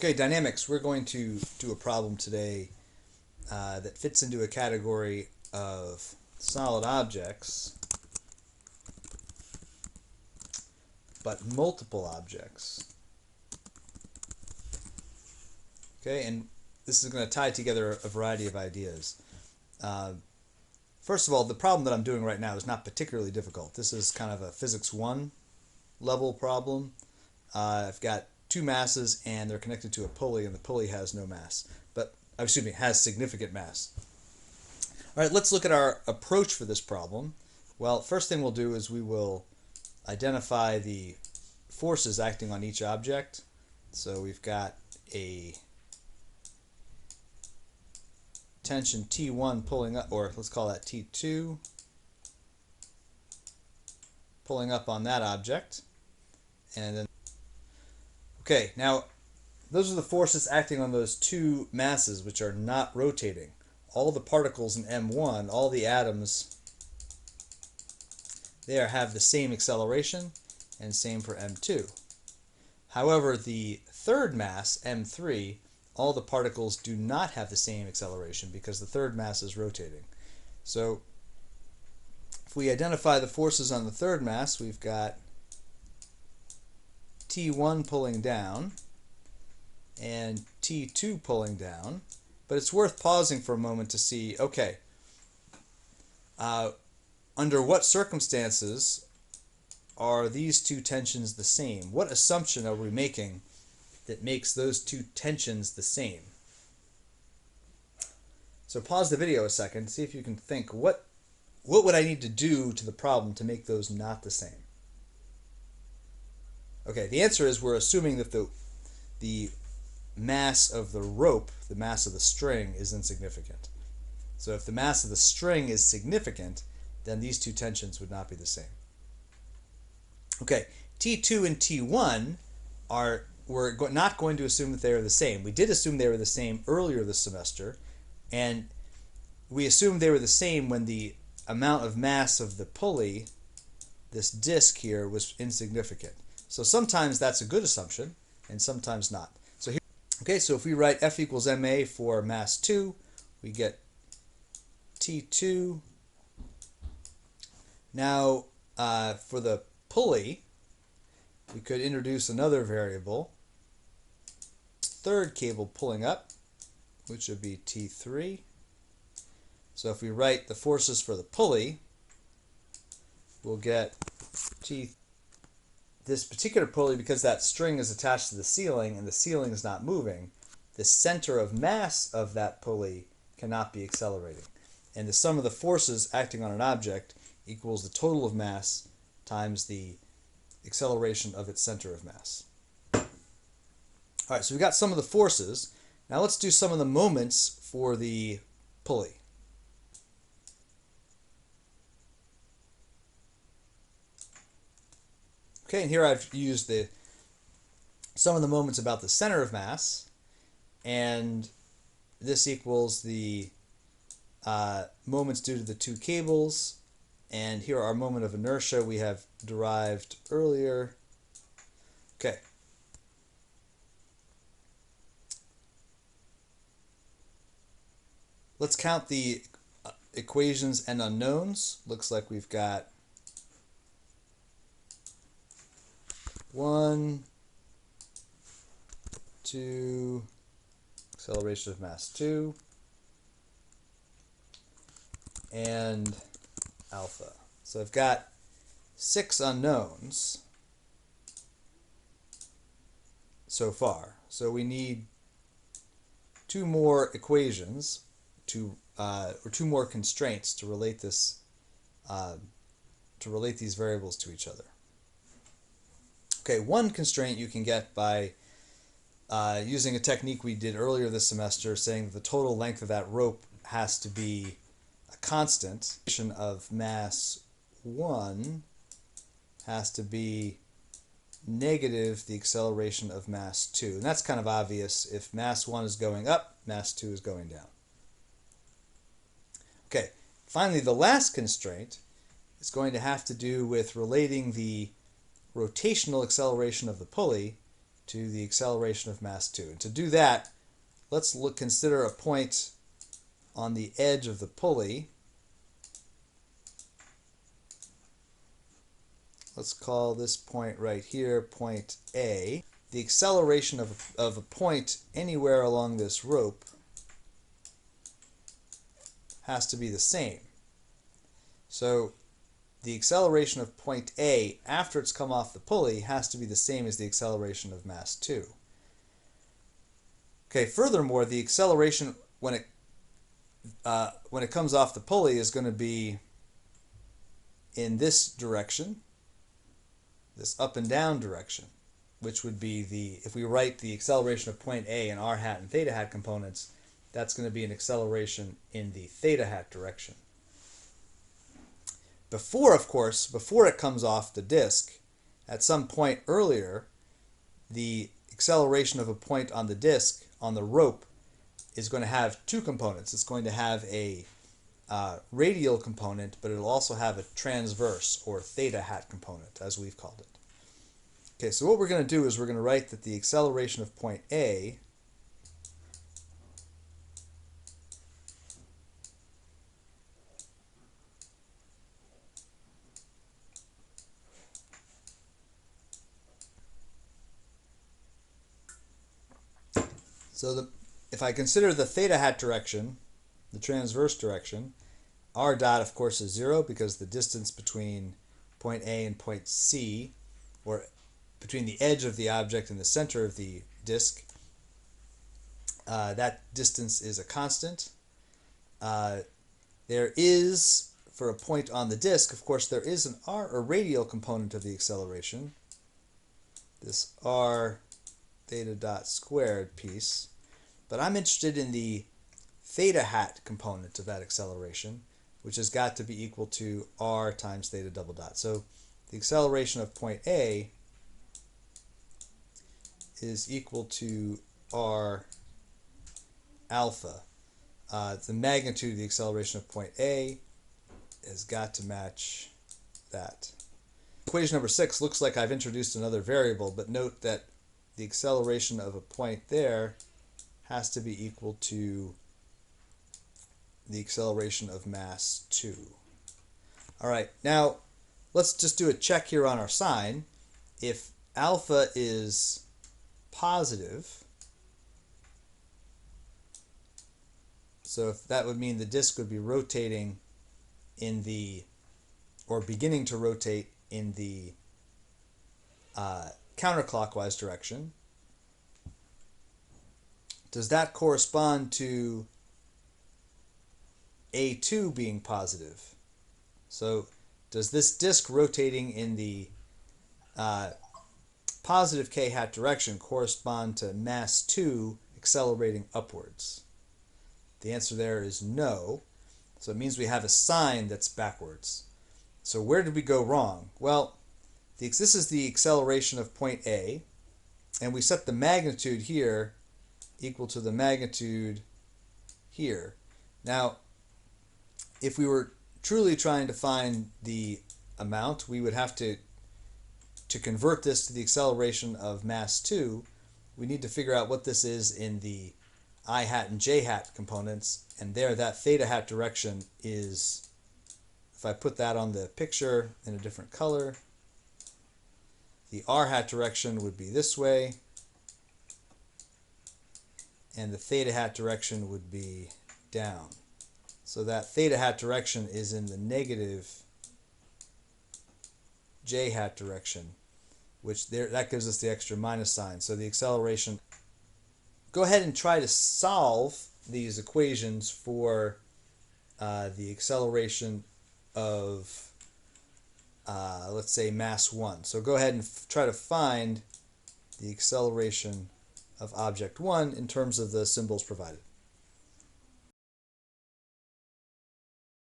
Okay, Dynamics, we're going to do a problem today that fits into a category of solid objects, but multiple objects. Okay, and this is going to tie together a variety of ideas. First of all, the problem that I'm doing right now is not particularly difficult. This is kind of a Physics 1 level problem. I've got two masses and they're connected to a pulley, and the pulley has no mass, but excuse me, has significant mass. All right, let's look at our approach for this problem. Well, first thing we'll do is we will identify the forces acting on each object. So we've got a tension T1 pulling up, or let's call that T2, pulling up on that object. And then, okay, now those are the forces acting on those two masses which are not rotating. All the particles in M1, all the atoms there have the same acceleration, and same for M2. However, the third mass, M3, all the particles do not have the same acceleration because the third mass is rotating. So if we identify the forces on the third mass, we've got T1 pulling down and T2 pulling down. But it's worth pausing for a moment to see, okay, under what circumstances are these two tensions the same? What assumption are we making that makes those two tensions the same? So pause the video a second, see if you can think, what would I need to do to the problem to make those not the same? Okay, the answer is we're assuming that the mass of the rope, the mass of the string, is insignificant. So if the mass of the string is significant, then these two tensions would not be the same. Okay, T2 and T1 we're not going to assume that they are the same. We did assume they were the same earlier this semester, and we assumed they were the same when the amount of mass of the pulley, this disc here, was insignificant. So sometimes that's a good assumption, and sometimes not. So here, okay, so if we write F equals ma for mass 2, we get T2. Now, for the pulley, we could introduce another variable, third cable pulling up, which would be T3. So if we write the forces for the pulley, we'll get this particular pulley, because that string is attached to the ceiling and the ceiling is not moving, the center of mass of that pulley cannot be accelerating. And the sum of the forces acting on an object equals the total of mass times the acceleration of its center of mass. All right, so we got some of the forces. Now let's do some of the moments for the pulley. Okay, and here I've used some of the moments about the center of mass, and this equals the moments due to the two cables, and here our moment of inertia we have derived earlier. Okay. Let's count the equations and unknowns. Looks like we've got 1, 2, acceleration of mass 2, and alpha. So I've got 6 unknowns so far. So we need 2 more equations or 2 more constraints to relate this these variables to each other. Okay, one constraint you can get by using a technique we did earlier this semester, saying that the total length of that rope has to be a constant. Of mass 1 has to be negative the acceleration of mass 2. And that's kind of obvious. If mass 1 is going up, mass 2 is going down. Okay, finally the last constraint is going to have to do with relating the rotational acceleration of the pulley to the acceleration of mass 2. And to do that, let's consider a point on the edge of the pulley. Let's call this point right here point A. The acceleration of a point anywhere along this rope has to be the same. So the acceleration of point A after it's come off the pulley has to be the same as the acceleration of mass 2. Okay, furthermore, the acceleration when it comes off the pulley is going to be in this direction, this up and down direction, which would be if we write the acceleration of point A in r hat and theta hat components, that's going to be an acceleration in the theta hat direction. Before it comes off the disk, at some point earlier, the acceleration of a point on the disk, on the rope, is going to have two components. It's going to have a radial component, but it'll also have a transverse, or theta hat component, as we've called it. Okay, so what we're going to do is we're going to write that the acceleration of point A if I consider the theta hat direction, the transverse direction, r dot, of course, is 0 because the distance between point A and point C, or between the edge of the object and the center of the disk, that distance is a constant. There is, for a point on the disk, of course, there is an r, or radial component of the acceleration, this r theta dot squared piece. But I'm interested in the theta hat component of that acceleration, which has got to be equal to r times theta double dot. So the acceleration of point A is equal to r alpha. The magnitude of the acceleration of point A has got to match that. Equation number 6 looks like I've introduced another variable, but note that the acceleration of a point there has to be equal to the acceleration of mass 2. All right, now let's just do a check here on our sign. If alpha is positive, so if that would mean the disk would be rotating in the, or beginning to rotate in the counterclockwise direction, does that correspond to A2 being positive? So does this disk rotating in the positive k hat direction correspond to mass 2 accelerating upwards? The answer there is no. So it means we have a sign that's backwards. So where did we go wrong? Well, this is the acceleration of point A, and we set the magnitude here equal to the magnitude here. Now, if we were truly trying to find the amount, we would have to convert this to the acceleration of mass 2, we need to figure out what this is in the I hat and j hat components, and there that theta hat direction is, if I put that on the picture in a different color, the r hat direction would be this way, and the theta hat direction would be down. So that theta hat direction is in the negative j hat direction, which that gives us the extra minus sign. So the acceleration, go ahead and try to solve these equations for the acceleration of, let's say, mass 1. So go ahead and try to find the acceleration of object 1 in terms of the symbols provided.